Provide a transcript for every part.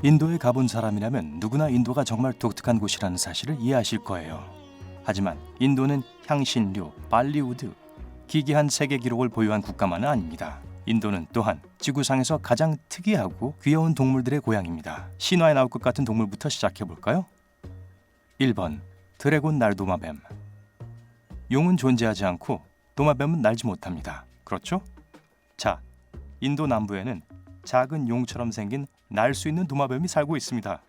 인도에 가본 사람이라면 누구나 인도가 정말 독특한 곳이라는 사실을 이해하실 거예요. 하지만 인도는 향신료, 발리우드, 기괴한 세계 기록을 보유한 국가만은 아닙니다. 인도는 또한 지구상에서 가장 특이하고 귀여운 동물들의 고향입니다. 신화에 나올 것 같은 동물부터 시작해볼까요? 1번 드래곤 날도마뱀. 용은 존재하지 않고 도마뱀은 날지 못합니다. 그렇죠? 자, 인도 남부에는 작은 용처럼 생긴 날 수 있는 도마뱀이 살고 있습니다.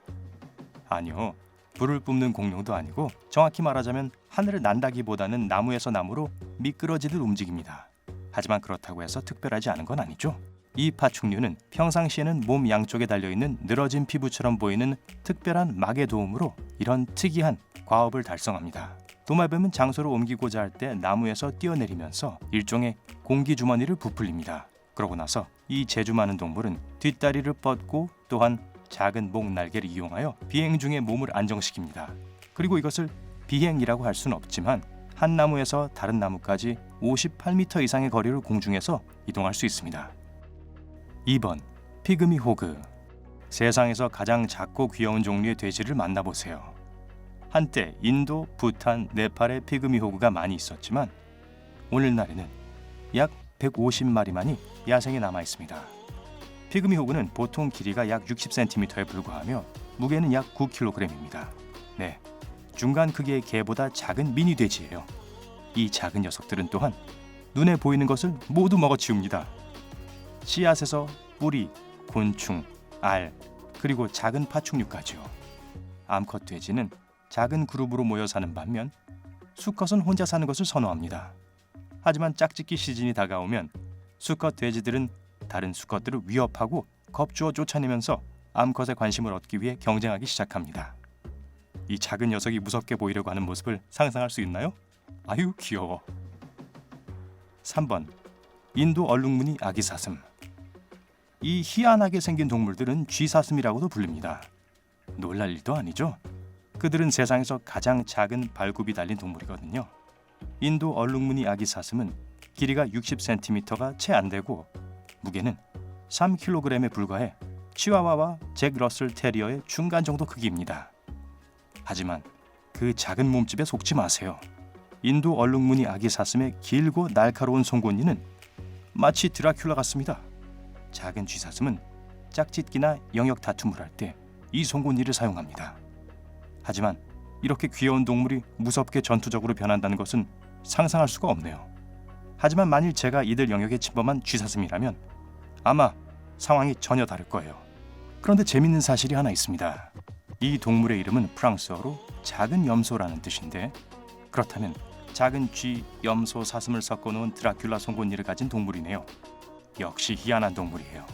아니요, 불을 뿜는 공룡도 아니고 정확히 말하자면 하늘을 난다기보다는 나무에서 나무로 미끄러지듯 움직입니다. 하지만 그렇다고 해서 특별하지 않은 건 아니죠. 이 파충류는 평상시에는 몸 양쪽에 달려있는 늘어진 피부처럼 보이는 특별한 막의 도움으로 이런 특이한 과업을 달성합니다. 도마뱀은 장소를 옮기고자 할 때 나무에서 뛰어내리면서 일종의 공기주머니를 부풀립니다. 그러고 나서 이 재주 많은 동물은 뒷다리를 뻗고 또한 작은 목 날개를 이용하여 비행 중에 몸을 안정시킵니다. 그리고 이것을 비행이라고 할 수는 없지만 한 나무에서 다른 나무까지 58m 이상의 거리를 공중에서 이동할 수 있습니다. 2번 피그미 호그. 세상에서 가장 작고 귀여운 종류의 돼지를 만나보세요. 한때 인도, 부탄, 네팔에 피그미 호그가 많이 있었지만 오늘날에는 약 150마리만이 야생에 남아 있습니다. 피그미 호그는 보통 길이가 약 60cm에 불과하며 무게는 약 9kg입니다. 네, 중간 크기의 개보다 작은 미니 돼지예요. 이 작은 녀석들은 또한 눈에 보이는 것을 모두 먹어치웁니다. 씨앗에서 뿌리, 곤충, 알, 그리고 작은 파충류까지요. 암컷 돼지는 작은 그룹으로 모여 사는 반면 수컷은 혼자 사는 것을 선호합니다. 하지만 짝짓기 시즌이 다가오면 수컷 돼지들은 다른 수컷들을 위협하고 겁주어 쫓아내면서 암컷의 관심을 얻기 위해 경쟁하기 시작합니다. 이 작은 녀석이 무섭게 보이려고 하는 모습을 상상할 수 있나요? 아유, 귀여워. 3번 인도 얼룩무늬 아기사슴. 이 희한하게 생긴 동물들은 쥐사슴이라고도 불립니다. 놀랄 일도 아니죠? 그들은 세상에서 가장 작은 발굽이 달린 동물이거든요. 인도 얼룩무늬 아기사슴은 길이가 60cm가 채 안 되고 무게는 3kg에 불과해 치와와와 잭 러슬 테리어의 중간 정도 크기입니다. 하지만 그 작은 몸집에 속지 마세요. 인도 얼룩무늬 아기사슴의 길고 날카로운 송곳니는 마치 드라큘라 같습니다. 작은 쥐사슴은 짝짓기나 영역 다툼을 할 때 이 송곳니를 사용합니다. 하지만 이렇게 귀여운 동물이 무섭게 전투적으로 변한다는 것은 상상할 수가 없네요. 하지만 만일 제가 이들 영역에 침범한 쥐사슴이라면 아마 상황이 전혀 다를 거예요. 그런데 재밌는 사실이 하나 있습니다. 이 동물의 이름은 프랑스어로 작은 염소라는 뜻인데 그렇다면 작은 쥐, 염소, 사슴을 섞어놓은 드라큘라 송곳니를 가진 동물이네요. 역시 희한한 동물이에요.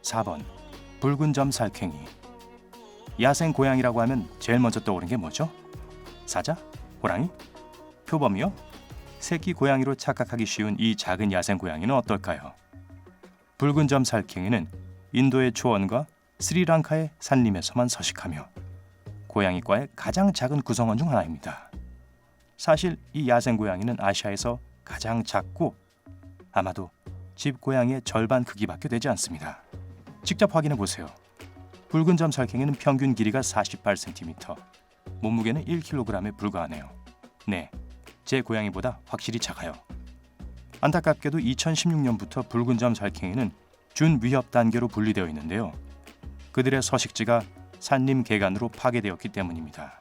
4번 붉은 점 살쾡이. 야생 고양이라고 하면 제일 먼저 떠오르는 게 뭐죠? 사자? 호랑이? 표범이요? 새끼 고양이로 착각하기 쉬운 이 작은 야생 고양이는 어떨까요? 붉은 점 살쾡이는 인도의 초원과 스리랑카의 산림에서만 서식하며 고양이과의 가장 작은 구성원 중 하나입니다. 사실 이 야생 고양이는 아시아에서 가장 작고 아마도 집 고양이의 절반 크기밖에 되지 않습니다. 직접 확인해 보세요. 붉은 점 살쾡이는 평균 길이가 48cm, 몸무게는 1kg에 불과하네요. 네, 제 고양이보다 확실히 작아요. 안타깝게도 2016년부터 붉은 점 살쾡이는 준위협 단계로 분리되어 있는데요. 그들의 서식지가 산림 개간으로 파괴되었기 때문입니다.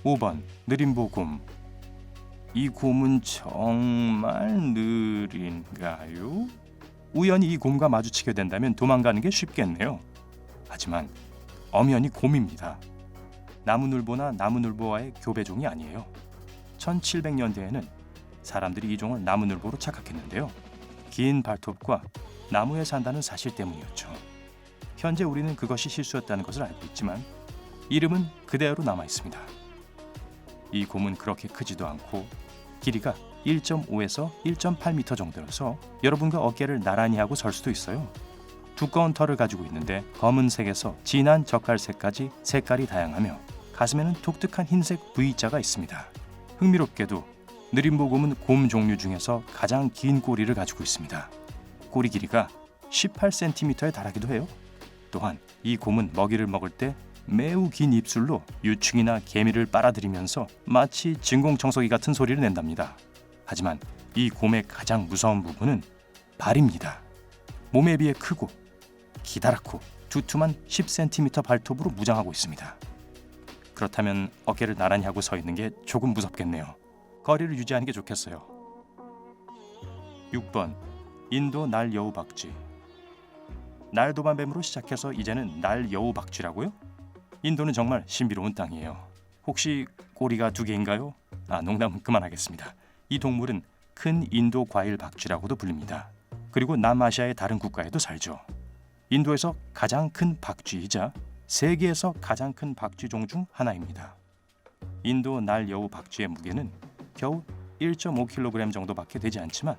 5번 느림보 곰. 이 곰은 정말 느린가요? 우연히 이 곰과 마주치게 된다면 도망가는 게 쉽겠네요. 하지만 엄연히 곰입니다. 나무늘보나 나무늘보와의 교배종이 아니에요. 1700년대에는 사람들이 이 종을 나무늘보로 착각했는데요. 긴 발톱과 나무에 산다는 사실 때문이었죠. 현재 우리는 그것이 실수였다는 것을 알고 있지만 이름은 그대로 남아 있습니다. 이 곰은 그렇게 크지도 않고 길이가 1.5에서 1.8m 정도여서 여러분과 어깨를 나란히 하고 설 수도 있어요. 두꺼운 털을 가지고 있는데 검은색에서 진한 젓갈색까지 색깔이 다양하며 가슴에는 독특한 흰색 V자가 있습니다. 흥미롭게도 느림보곰은 곰 종류 중에서 가장 긴 꼬리를 가지고 있습니다. 꼬리 길이가 18cm에 달하기도 해요. 또한 이 곰은 먹이를 먹을 때 매우 긴 입술로 유충이나 개미를 빨아들이면서 마치 진공청소기 같은 소리를 낸답니다. 하지만 이 곰의 가장 무서운 부분은 발입니다. 몸에 비해 크고 기다랗고 두툼한 10cm 발톱으로 무장하고 있습니다. 그렇다면 어깨를 나란히 하고 서 있는 게 조금 무섭겠네요. 거리를 유지하는 게 좋겠어요. 6번 인도 날여우박쥐. 날도반뱀으로 시작해서 이제는 날여우박쥐라고요? 인도는 정말 신비로운 땅이에요. 혹시 꼬리가 2개인가요? 농담은 그만하겠습니다. 이 동물은 큰 인도 과일 박쥐라고도 불립니다. 그리고 남아시아의 다른 국가에도 살죠. 인도에서 가장 큰 박쥐이자 세계에서 가장 큰 박쥐종 중 하나입니다. 인도 날여우 박쥐의 무게는 겨우 1.5kg 정도밖에 되지 않지만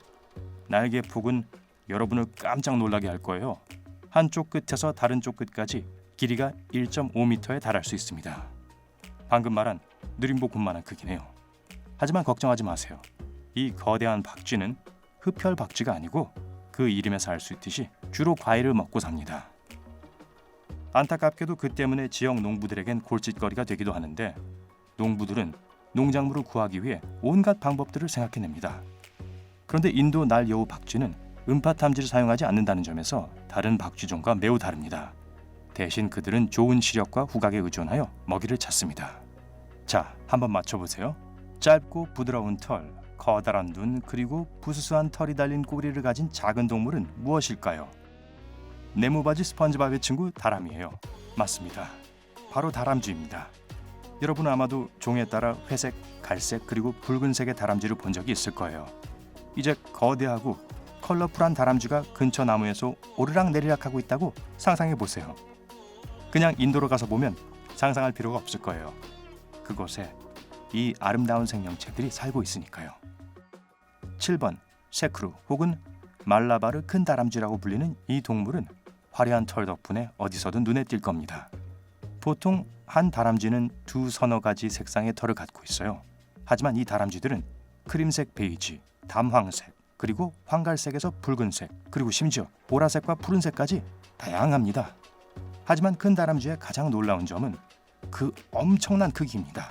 날개 폭은 여러분을 깜짝 놀라게 할 거예요. 한쪽 끝에서 다른 쪽 끝까지 길이가 1.5m에 달할 수 있습니다. 방금 말한 느림보kum만한 크기네요. 하지만 걱정하지 마세요. 이 거대한 박쥐는 흡혈 박쥐가 아니고 그 이름에서 알 수 있듯이 주로 과일을 먹고 삽니다. 안타깝게도 그 때문에 지역 농부들에겐 골칫거리가 되기도 하는데 농부들은 농작물을 구하기 위해 온갖 방법들을 생각해냅니다. 그런데 인도 날여우 박쥐는 음파 탐지를 사용하지 않는다는 점에서 다른 박쥐종과 매우 다릅니다. 대신 그들은 좋은 시력과 후각에 의존하여 먹이를 찾습니다. 자, 한번 맞춰보세요. 짧고 부드러운 털, 커다란 눈, 그리고 부스스한 털이 달린 꼬리를 가진 작은 동물은 무엇일까요? 네모바지 스펀지밥의 친구 다람이에요. 맞습니다. 바로 다람쥐입니다. 여러분은 아마도 종에 따라 회색, 갈색, 그리고 붉은색의 다람쥐를 본 적이 있을 거예요. 이제 거대하고 컬러풀한 다람쥐가 근처 나무에서 오르락 내리락 하고 있다고 상상해 보세요. 그냥 인도로 가서 보면 상상할 필요가 없을 거예요. 그곳에 이 아름다운 생명체들이 살고 있으니까요. 7번 세크루 혹은 말라바르 큰 다람쥐라고 불리는 이 동물은 화려한 털 덕분에 어디서든 눈에 띌 겁니다. 보통 한 다람쥐는 2-3가지 색상의 털을 갖고 있어요. 하지만 이 다람쥐들은 크림색 베이지, 담황색, 그리고 황갈색에서 붉은색, 그리고 심지어 보라색과 푸른색까지 다양합니다. 하지만 큰 다람쥐의 가장 놀라운 점은 그 엄청난 크기입니다.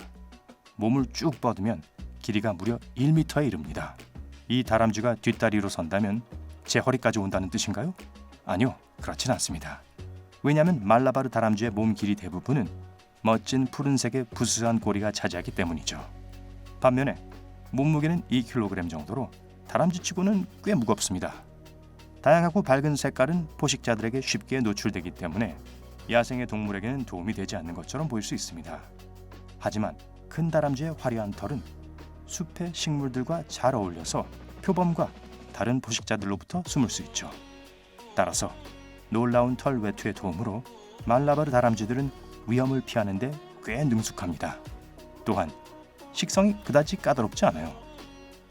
몸을 쭉 뻗으면 길이가 무려 1m에 이릅니다. 이 다람쥐가 뒷다리로 선다면 제 허리까지 온다는 뜻인가요? 아니요, 그렇진 않습니다. 왜냐하면 말라바르 다람쥐의 몸 길이 대부분은 멋진 푸른색의 부스스한 꼬리가 차지하기 때문이죠. 반면에 몸무게는 2kg 정도로 다람쥐치고는 꽤 무겁습니다. 다양하고 밝은 색깔은 포식자들에게 쉽게 노출되기 때문에 야생의 동물에게는 도움이 되지 않는 것처럼 보일 수 있습니다. 하지만 큰 다람쥐의 화려한 털은 숲의 식물들과 잘 어울려서 표범과 다른 포식자들로부터 숨을 수 있죠. 따라서 놀라운 털 외투의 도움으로 말라바르 다람쥐들은 위험을 피하는 데 꽤 능숙합니다. 또한 식성이 그다지 까다롭지 않아요.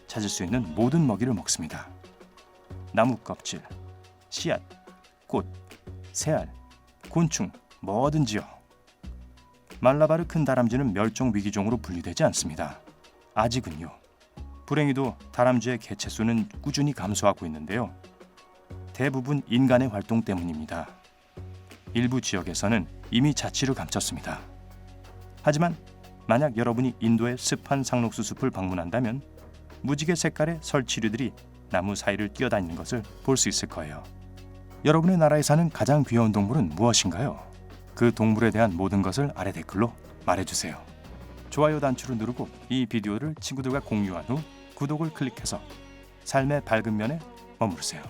찾을 수 있는 모든 먹이를 먹습니다. 나무 껍질, 씨앗, 꽃, 새알, 곤충, 뭐든지요. 말라바르 큰 다람쥐는 멸종 위기종으로 분류되지 않습니다. 아직은요. 불행히도 다람쥐의 개체수는 꾸준히 감소하고 있는데요. 대부분 인간의 활동 때문입니다. 일부 지역에서는 이미 자취를 감췄습니다. 하지만 만약 여러분이 인도의 습한 상록수 숲을 방문한다면 무지개 색깔의 설치류들이 나무 사이를 뛰어다니는 것을 볼 수 있을 거예요. 여러분의 나라에 사는 가장 귀여운 동물은 무엇인가요? 그 동물에 대한 모든 것을 아래 댓글로 말해주세요. 좋아요 단추를 누르고 이 비디오를 친구들과 공유한 후 구독을 클릭해서 삶의 밝은 면에 머무르세요.